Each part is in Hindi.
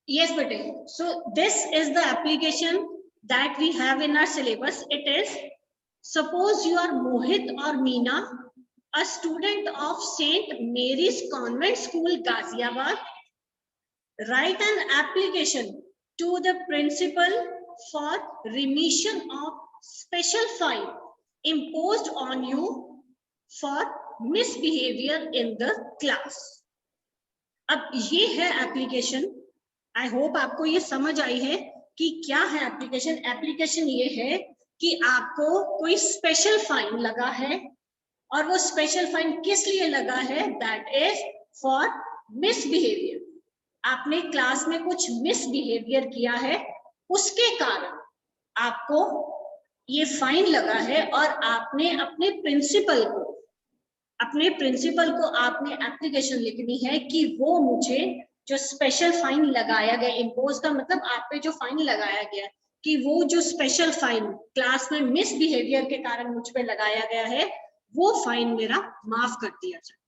Yes, bete. So this is the application that we have in our syllabus. It is, suppose you are Mohit or Meena, a student of St. Mary's Convent School, Ghaziabad. Write an application to the principal for remission of special fine imposed on you for misbehavior in the class. अब ये है एप्लीकेशन. आई होप आपको ये समझ आई है कि क्या है एप्लीकेशन. एप्लीकेशन ये है कि आपको कोई स्पेशल फाइन लगा है, और वो स्पेशल फाइन किस लिए लगा है? That is for misbehaviour. आपने क्लास में कुछ मिसबिहेवियर किया है, उसके कारण आपको ये फाइन लगा है, और आपने अपने प्रिंसिपल को आपने एप्लीकेशन लिखनी है कि वो मुझे जो स्पेशल फाइन लगाया गया, इम्पोज का मतलब आप पे जो फाइन लगाया गया, कि वो जो स्पेशल फाइन क्लास में मिसबिहेवियर के कारण मुझ पे लगाया गया है, वो फाइन मेरा माफ कर दिया जाए.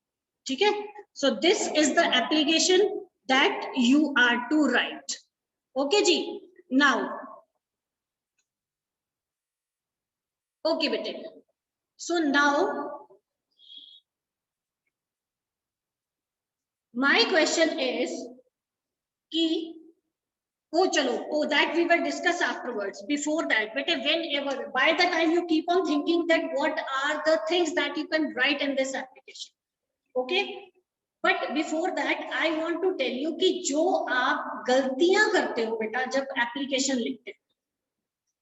ठीक है. So this is the application that you are to write. Okay जी. नाउ ओके बेटे. So now my question is कि that we will discuss afterwards. Before that, but whenever, by the time you keep on thinking that what are the things that you can write in this application, okay? But before that, I want to tell you कि जो आप गलतियां करते हो बेटा जब एप्लीकेशन लिखते हो,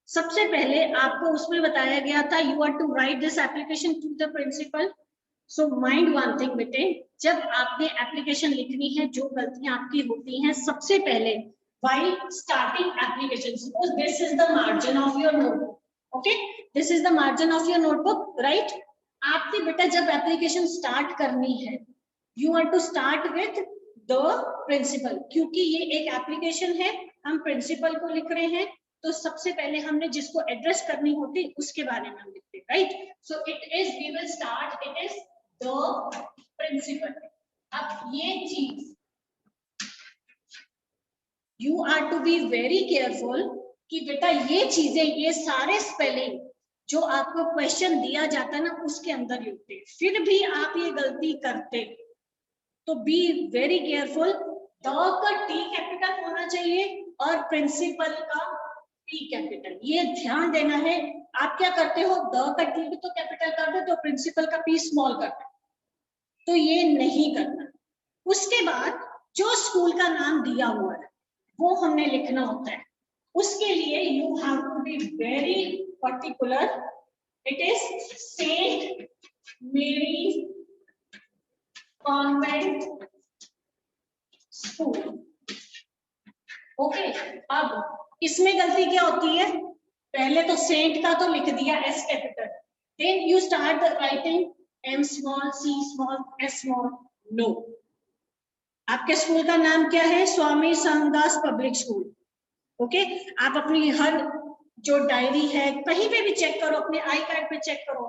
सबसे पहले आपको उसमें बताया गया था you are to write this application to the principal. So mind one thing बेटे, जब आपने एप्लीकेशन लिखनी है, जो गलतियां आपकी होती हैं, सबसे पहले while starting application, suppose this is the margin of your notebook, okay? This is the margin of your notebook, right? आपने बेटा जब एप्लीकेशन स्टार्ट करनी है, you are to start with the principal. क्योंकि ये एक एप्लीकेशन है, हम प्रिंसिपल को लिख रहे हैं, तो सबसे पहले हमने जिसको एड्रेस करनी होती उसके बारे में हम लिखते हैं, right? So it is, we will start, it is the principal. अब ये चीज you are to be very careful कि बेटा ये चीजें, ये सारे स्पेलिंग जो आपको क्वेश्चन दिया जाता है ना, उसके अंदर लिखते हैं. फिर भी आप ये गलती करते तो बी वेरी केयरफुल. द का टी कैपिटल होना चाहिए और प्रिंसिपल का पी कैपिटल. ये ध्यान देना है. आप क्या करते हो, द का टी भी तो कैपिटल कर दो, तो प्रिंसिपल का पी स्मॉल कर दो, तो ये नहीं करना. उसके बाद जो स्कूल का नाम दिया हुआ है वो हमने लिखना होता है. उसके लिए you have to be very particular. It is Saint Mary convent school. Okay. अब इसमें गलती क्या होती है, पहले तो सेंट का तो लिख दिया S capital, then you start the writing M small, C small, S small. No. आपके स्कूल का नाम क्या है? Swami Sanghdas public school. Okay. आप अपनी हर जो डायरी है, कहीं पे भी चेक करो, अपने आई कार्ड पे चेक करो,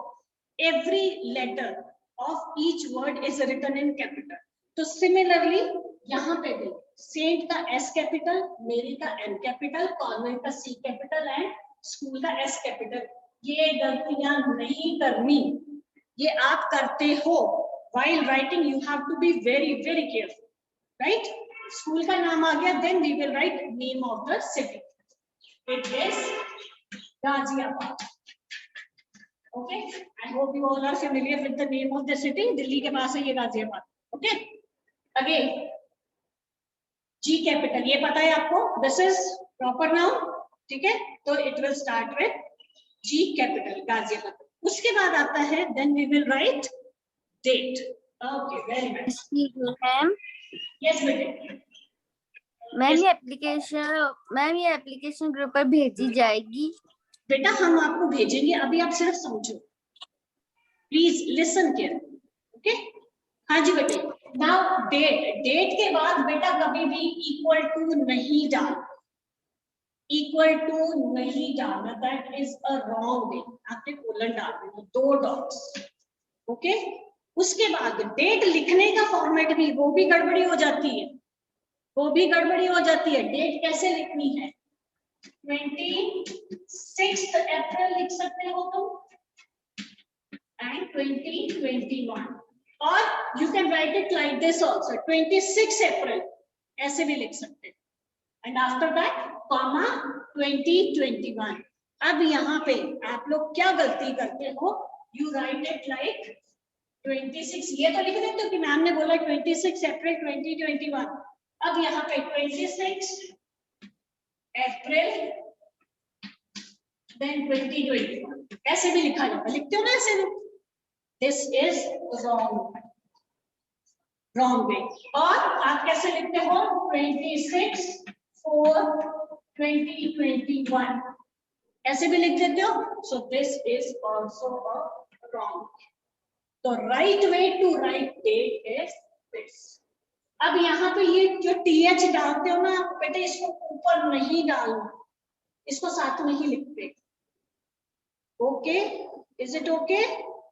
every letter of each word is written in capital. तो सिमिलरली यहाँ पे भी सेंट का एस कैपिटल, मेरी का एम कैपिटल, कॉन्वेंट का सी कैपिटल एंड स्कूल का एस कैपिटल. ये गलतियां नहीं करनी. ये आप करते हो while writing. You have to be very very careful, right? School का नाम आ गया, then we will write name of the city. It is Ghaziabad. Okay. I hope you all are familiar with the name of the city. Delhi के पास है ये Ghaziabad. Okay. Again, G capital, ये पता है आपको, this is proper noun. ठीक है. तो it will start with G capital, Ghaziabad. उसके बाद आता है, then we will write date. Okay, very nice. Ma'am, Yes बेटे. मैम ये एप्लीकेशन ग्रुप पर भेजी जाएगी? बेटा हम आपको भेजेंगे, अभी आप सिर्फ समझो. Please listen carefully. ओके. हाँ जी बेटे. नाउ डेट के बाद बेटा कभी भी इक्वल टू नहीं डालना. इक्वल टू नहीं डालना, that is a wrong way. आपने कोलन डाल देना, 2 डॉट्स. ओके. उसके बाद डेट लिखने का फॉर्मेट भी, वो भी गड़बड़ी हो जाती है. वो भी गड़बड़ी हो जाती है। डेट कैसे लिखनी है? 26 अप्रैल लिख सकते हो तुम एंड 2021, और you can write it like this also 26 अप्रैल, ऐसे भी लिख सकते हैं। And after that comma 2021। अब यहाँ पे आप लोग क्या गलती करते हो? यू राइट इट लाइक 26, ये तो लिख देते हो कि मैम ने बोला 26 अप्रैल 2021। अब यहाँ पे 26 अप्रैल देन 2021 ऐसे भी लिखा जाता है, लिखते हो ना ऐसे में? This is wrong way. और आप कैसे लिखते हो? 26/4/2021 ऐसे भी लिख देते हो। So this is also wrong. तो right way to write date is this. अब यहाँ पे ये जो TH डालते हो ना आप बेटे, इसको ऊपर नहीं डालना, इसको साथ में ही लिखते। Okay, is it okay?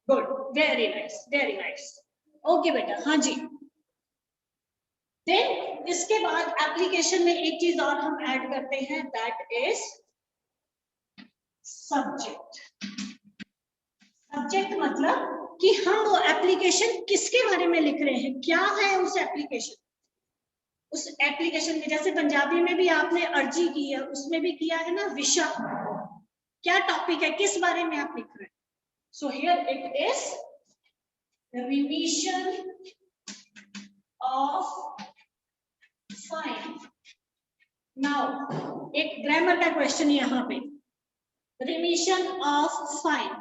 Good, very nice, very nice. Okay बेटा, हाँ जी। देन इसके बाद एप्लीकेशन में एक चीज और हम ऐड करते हैं, दैट इज सब्जेक्ट। सब्जेक्ट मतलब कि हम वो एप्लीकेशन किसके बारे में लिख रहे हैं, क्या है उस एप्लीकेशन। उस एप्लीकेशन में जैसे पंजाबी में भी आपने अर्जी की है, उसमें भी किया है ना, विषय क्या टॉपिक है, किस बारे में आप लिख रहे हैं। So here it is revision of fine. Now एक ग्रामर का क्वेश्चन यहाँ पे, revision of fine,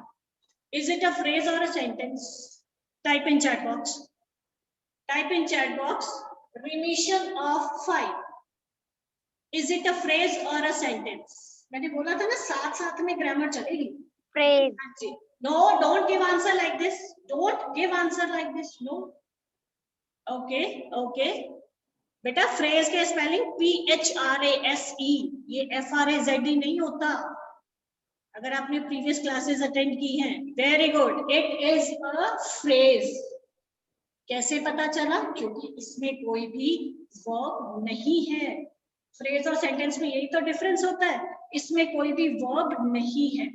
is it a phrase or a sentence? Type in chat box. Type in chat box. Remission of fine. Is it a phrase or a sentence? मैंने बोला था ना साथ साथ में ग्रामर चलेगी। Phrase. No, don't give answer like this. Don't give answer like this. No. Okay, okay. बेटा phrase के spelling PHRASE, ये FRAZE नहीं होता। अगर आपने प्रीवियस क्लासेस अटेंड की हैं, very good, it is a phrase. कैसे पता चला? क्योंकि इसमें कोई भी वर्ब नहीं है। फ्रेज और सेंटेंस में यही तो डिफरेंस होता है, इसमें कोई भी वर्ब नहीं है।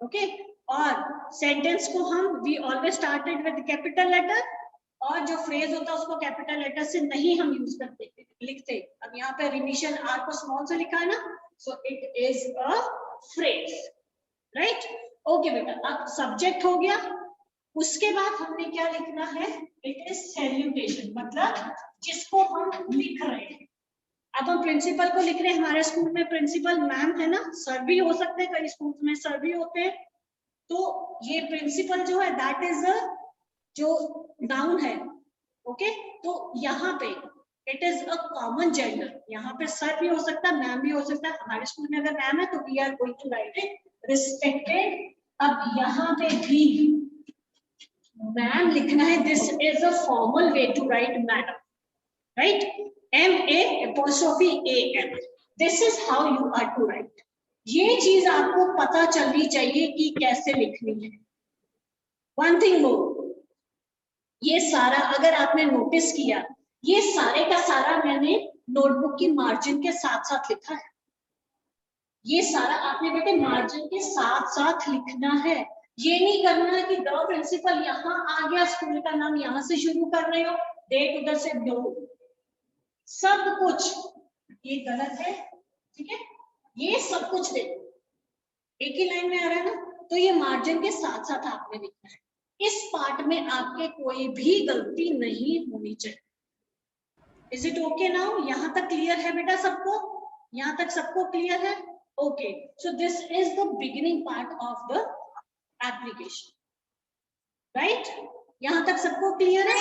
ओके, और सेंटेंस को हम we always started with capital letter, और जो फ्रेज होता है उसको कैपिटल लेटर से नहीं हम यूज करते लिखते। अब यहाँ पे रिमिशन आर को स्मॉल से लिखा है ना, सो it is a phrase, right. Okay बेटा, अब सब्जेक्ट हो गया, उसके बाद हमने क्या लिखना है? इट इज सैल्यूटेशन, मतलब जिसको हम लिख रहे हैं। अब हम प्रिंसिपल को लिख रहे हैं, हमारे स्कूल में प्रिंसिपल मैम है ना, सर भी हो सकते हैं, कई स्कूल में सर भी होते हैं। तो ये प्रिंसिपल जो है दैट इज अ जो नाउन है। ओके, तो यहाँ पे it is a common gender, यहाँ पे सर भी हो सकता है, मैम भी हो सकता है। हमारे स्कूल में अगर मैम है तो we are going to write it respected. अब यहाँ पे भी मैम लिखना है, this is a formal way to write madam, right, MA'AM, this is how you are to write. ये चीज आपको पता चलनी चाहिए कि कैसे लिखनी है। वन थिंग मोर, ये सारा अगर आपने नोटिस किया, ये सारे का सारा मैंने नोटबुक की मार्जिन के साथ साथ लिखा है। ये सारा आपने बेटे मार्जिन के साथ साथ लिखना है। ये नहीं करना कि द प्रिंसिपल यहाँ आ गया, स्कूल का नाम यहाँ से शुरू कर रहे हो, डेट उधर से दो, सब कुछ ये गलत है, ठीक है। ये सब कुछ देखो एक ही लाइन में आ रहा है ना, तो ये मार्जिन के साथ साथ आपने लिखना है। इस पार्ट में आपके कोई भी गलती नहीं होनी चाहिए। Is it okay now? यहाँ तक क्लियर है बेटा सबको? यहाँ तक सबको क्लियर है? Okay, so this is the beginning part of the application, right. यहाँ तक सबको क्लियर है?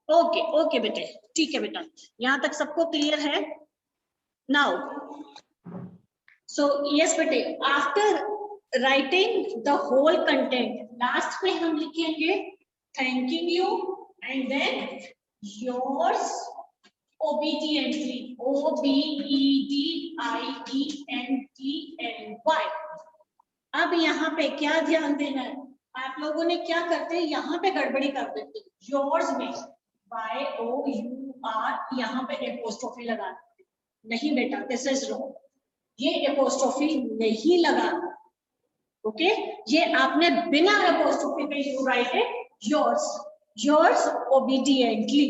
ओके ओके बेटे, ठीक है बेटा, यहाँ तक सबको क्लियर है नाउ। सो यस बेटे, after writing the whole content, last में हम लिखेंगे thanking you and then yours obediently, OBEDIENTLY। अब यहाँ पे क्या ध्यान देना है? आप लोगों ने क्या करते हैं, यहाँ पे गड़बड़ी कर देते हैं। योर्स में YOURS आर यहाँ पे एपोस्ट्रोफी लगा देते, नहीं बेटा, दिस इज रॉन्ग, ये एपोस्ट्रोफी नहीं लगाना, ओके, ये आपने बिना एपोस्ट्रोफी पे you write it yours obediently,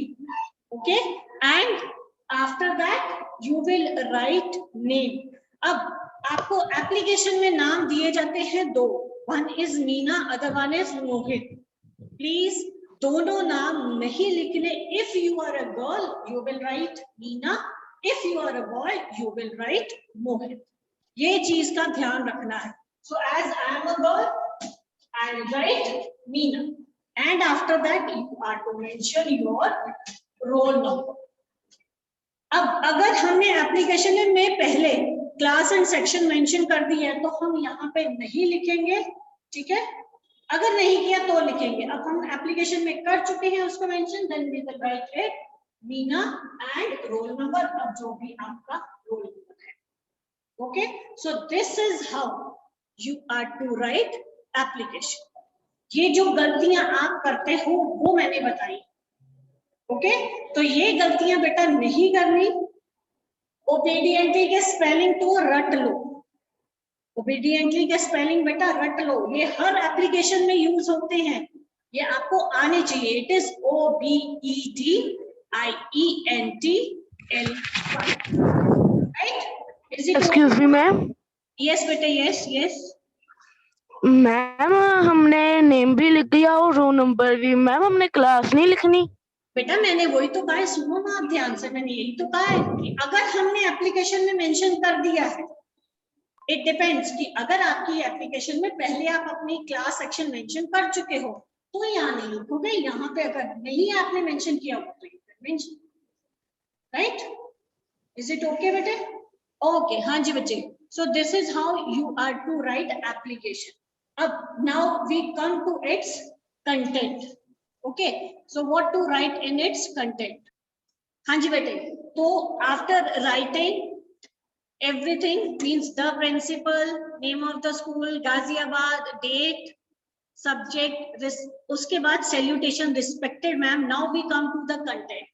okay, and after that you will write name. अब आपको एप्लीकेशन में नाम दिए जाते हैं दो, one is Meena, other one is Mohit. Please दोनों नाम नहीं लिखने। If you are a girl you will write Meena, if you are a boy you will write Mohit, ये चीज का ध्यान रखना है। So as I am a girl I will write Meena, and after that you are to mention your roll number. अब अगर हमने एप्लीकेशन में पहले क्लास एंड सेक्शन मेंशन कर दी है तो हम यहाँ पे नहीं लिखेंगे, ठीक है, अगर नहीं किया तो लिखेंगे। अब हम एप्लीकेशन में कर चुके हैं उसको mention, then we will write it Meena and roll number, अब जो भी आपका रोल नंबर है, okay. So this is how you are to write application. ये जो गलतियां आप करते हो वो मैंने बताई, ओके, तो ये गलतियां बेटा नहीं करनी। ओबीडिएंटली के स्पेलिंग तो रट लो, ओबीडिएंटली के स्पेलिंग बेटा रट लो, ये हर एप्लीकेशन में यूज होते हैं, ये आपको आने चाहिए। It is OBEDIENTL, right? Is it? Excuse me ma'am. Yes बेटा, यस यस। मैम हमने नेम भी लिख दिया और रोल नंबर भी, मैम हमने क्लास नहीं लिखनी। बेटा मैंने वही तो कहा है, सुनो ना आप ध्यान से, मैंने यही तो कहा है कि अगर हमने एप्लीकेशन में मेंशन कर दिया है, इट डिपेंड्स कि अगर आपकी एप्लीकेशन में पहले आप अपनी क्लास सेक्शन मेंशन कर चुके हो तो यहाँ नहीं लिखोगे, यहाँ पे अगर नहीं आपने मेंशन किया हो तो mention, right? Is it okay बेटे? ओके, हाँ जी बच्चे। So this is how you are to write application. अब now we come to its content, okay. So what to write in its content? हाँ जी बेटे, तो after writing everything means the principal, name of the school, Ghaziabad, date, subject, उसके बाद salutation, respected ma'am. Now we come to the content.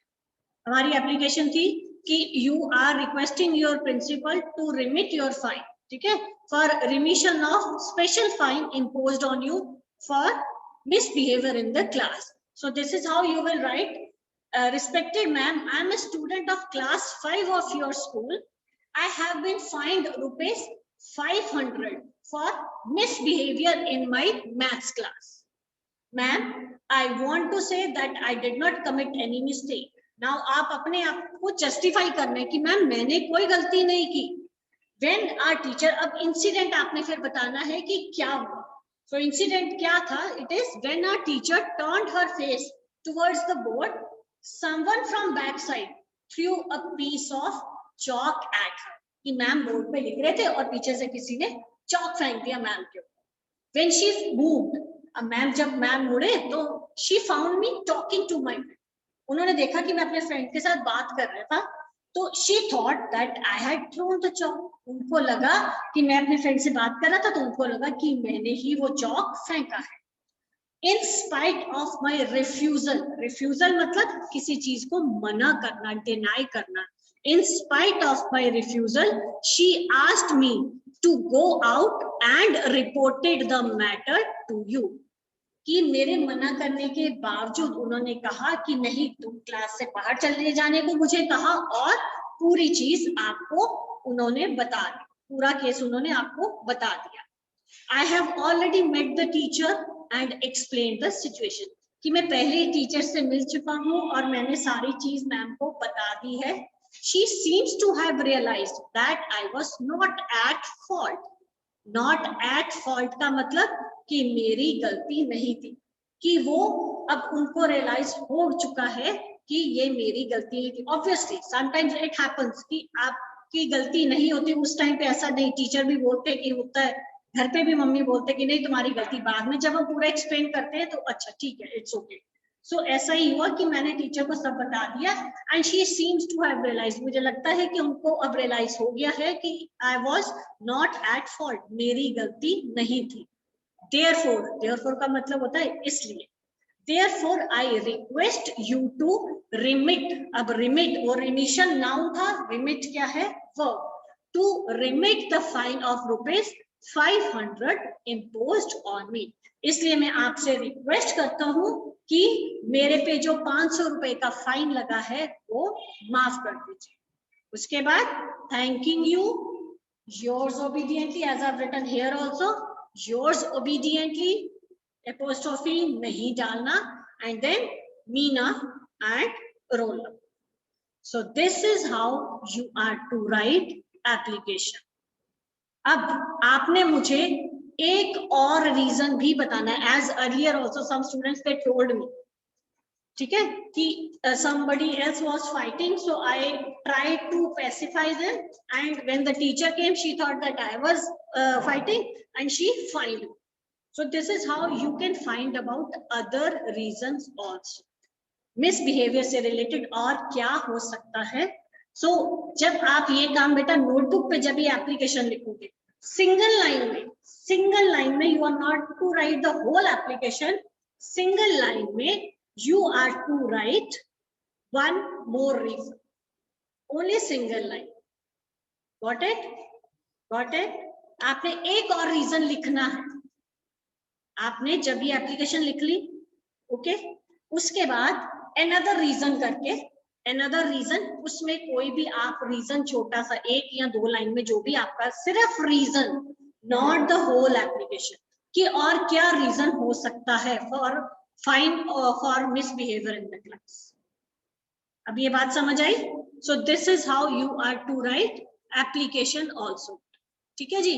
हमारी एप्लीकेशन थी कि you are requesting your principal to remit your fine, ठीक है, for remission of special fine imposed on you for misbehavior in the class. So this is how you will write, respected ma'am, I am a student of class 5 of your school. I have been fined rupees 500 for misbehavior in my maths class. Ma'am, I want to say that I did not commit any mistake. Now आप अपने आप को justify करना है कि मैम मैंने कोई गलती नहीं की। When our teacher, अब incident आपने फिर बताना है कि क्या हुआ। So incident क्या था? It is when our teacher turned her face towards the board, someone from backside threw a piece of chalk at her, कि मैम बोर्ड पे लिख रहे थे और पीछे से किसी ने चॉक फेंक दिया मैम के ऊपर। When she moved, अब मैम जब मैम मुड़े तो she found me talking to my friend. उन्होंने देखा कि मैं अपने फ्रेंड के साथ बात कर रहा था, तो she thought that I had thrown the chalk. उनको लगा कि मैं अपने फ्रेंड से बात कर रहा था, तो उनको लगा कि मैंने ही वो चॉक फेंका है। In spite of my refusal, refusal मतलब किसी चीज को मना करना, डिनाई करना। In spite of my refusal, she asked me to go out and reported the matter to you. कि मेरे मना करने के बावजूद उन्होंने कहा कि नहीं, तुम क्लास से बाहर चले जाने को मुझे कहा और पूरी चीज आपको उन्होंने बता दी, पूरा केस उन्होंने आपको बता दिया। I have already met the teacher and explained the situation. कि मैं पहले ही टीचर से मिल चुका हूँ और मैंने सारी चीज मैम को बता दी है। She seems to have realized that I was not at fault. Not at fault का मतलब कि मेरी गलती नहीं थी, कि वो अब उनको रियलाइज हो चुका है कि ये मेरी गलती नहीं थी। Obviously, sometimes it happens कि आपकी गलती नहीं होती उस टाइम पे, ऐसा नहीं, टीचर भी बोलते कि होता है, घर पे भी मम्मी बोलते कि नहीं तुम्हारी गलती, बाद में जब हम पूरा एक्सप्लेन करते हैं तो अच्छा ठीक है, इट्स ओके। सो ऐसा ही हुआ कि मैंने टीचर को सब बता दिया and she seems to have realised, मुझे लगता है कि उनको अब रियलाइज हो गया है कि I was not at fault, मेरी गलती नहीं थी। देयरफॉर, देयरफॉर का मतलब होता है इसलिए। Therefore I request you to remit, अब रिमिट, वो रिमिशन नाउन था, रिमिट क्या है, verb. To remit the fine of ₹500 imposed on me। इसलिए मैं आपसे रिक्वेस्ट करता हूं कि मेरे पे जो 500 रुपए का फाइन लगा है वो माफ कर दीजिए। उसके बाद thanking you, yours obediently, as I have written here also, yours obediently, apostrophe नहीं डालना, and then Meena and roll number. So this is how you are to write application। अब आपने मुझे एक और रीजन भी बताना है, as earlier also some students they told me, ठीक है, कि somebody else was fighting, so I tried to pacify them, and when the teacher came, she thought that I was fighting, and she fined me। So this is how you can find about other reasons also। Misbehaviour से रिलेटेड और क्या हो सकता है। सो जब आप ये काम बेटा नोटबुक पे जब ये एप्लीकेशन लिखोगे, सिंगल लाइन में you are not to write the whole application, single line में you are to write one more reason, only single line. Got it? आपने एक और रीजन लिखना है। आपने जब ये एप्लीकेशन लिख ली, ओके, उसके बाद another रीजन करके, another रीजन, उसमें कोई भी आप रीजन छोटा सा 1 या 2 लाइन में जो भी आपका सिर्फ reason, not the whole application, कि और क्या रीजन हो सकता है for fine for misbehaviour in the class. अब ये बात समझ आई? So this is how you are to write application also. ठीक है जी।